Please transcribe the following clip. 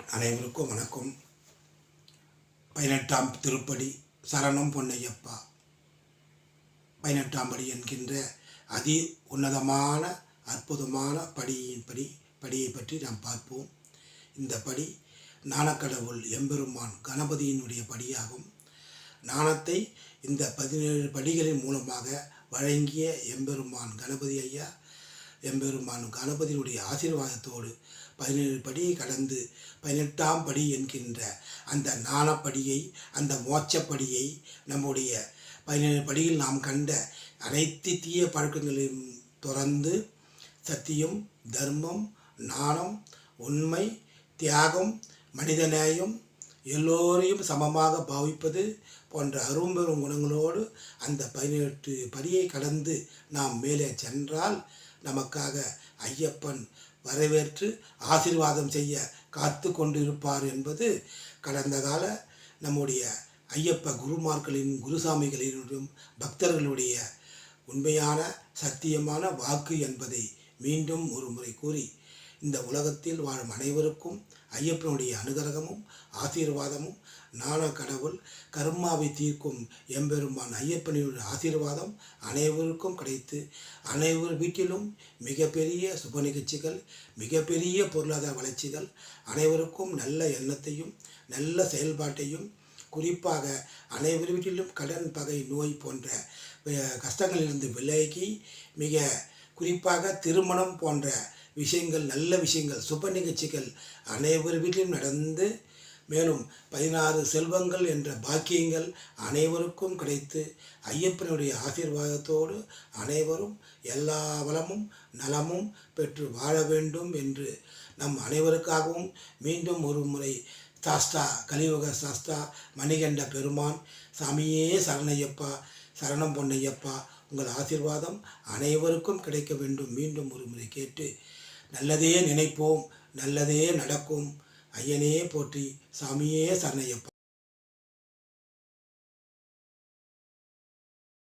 அனைவருக்கும் வணக்கம். 18ஆம் திருப்படி சரணம் பொன்னையப்பா. 18ஆம் படி என்கின்ற அதி உன்னதமான அற்புதமான படியை பற்றி நாம் பார்ப்போம். இந்த படி ஞானக்கடவுள் எம்பெருமான் கணபதியினுடைய படியாகும். ஞானத்தை இந்த 17 படிகளின் மூலமாக வழங்கிய எம்பெருமான் கணபதி ஐயா, எம்பெருமான் கணபதியினுடைய ஆசீர்வாதத்தோடு 17 படியை கடந்து 18ஆம் படி என்கின்ற அந்த ஞானப்படியை, அந்த மோட்சப்படியை, நம்முடைய 17 படியில் நாம் கண்ட அனைத்து தீய பழக்கங்களையும் துறந்து சத்தியம், தர்மம், ஞானம், உண்மை, தியாகம், மனிதநேயம், எல்லோரையும் சமமாக பாவிப்பது போன்ற அரும்பெரும் குணங்களோடு அந்த 18 படியை கடந்து நாம் மேலே சென்றால் நமக்காக ஐயப்பன் வரவேற்று ஆசீர்வாதம் செய்ய காத்து கொண்டிருப்பார் என்பது கடந்த கால நம்முடைய ஐயப்ப குருமார்களின் குருசாமிகளினுடைய பக்தர்களுடைய உண்மையான சத்தியமான வாக்கு என்பதை மீண்டும் ஒரு முறை கூறி, இந்த உலகத்தில் வாழும் அனைவருக்கும் ஐயப்பனுடைய அனுகிரகமும் ஆசீர்வாதமும், ஞான கடவுள் கர்மாவை தீர்க்கும் எம்பெருமான் ஐயப்பனுடைய ஆசீர்வாதம் அனைவருக்கும் கிடைத்து அனைவர் வீட்டிலும் மிகப்பெரிய சுப நிகழ்ச்சிகள், மிகப்பெரிய பொருளாதார வளர்ச்சிகள், அனைவருக்கும் நல்ல எண்ணத்தையும் நல்ல செயல்பாட்டையும், குறிப்பாக அனைவர் வீட்டிலும் கடன், பகை, நோய் போன்ற கஷ்டங்களிலிருந்து விலகி, மிக குறிப்பாக திருமணம் போன்ற விஷயங்கள், நல்ல விஷயங்கள், சுப நிகழ்ச்சிகள் அனைவர் வீட்டிலும் நடந்து, மேலும் 16 செல்வங்கள் என்ற பாக்கியங்கள் அனைவருக்கும் கிடைத்து ஐயப்பனுடைய ஆசீர்வாதத்தோடு அனைவரும் எல்லா வளமும் நலமும் பெற்று வாழ வேண்டும் என்று நம் அனைவருக்காகவும் மீண்டும் ஒரு முறை சாஸ்தா, கலியுக சாஸ்தா மணிகண்ட பெருமான் சாமியே சரணையப்பா, சரணம் பொன்னையப்பா, உங்கள் ஆசீர்வாதம் அனைவருக்கும் கிடைக்க வேண்டும் மீண்டும் ஒரு முறை கேட்டு, நல்லதே நினைப்போம், நல்லதே நடக்கும். ஐயனே போற்றி, சாமியே சரணையப்பா.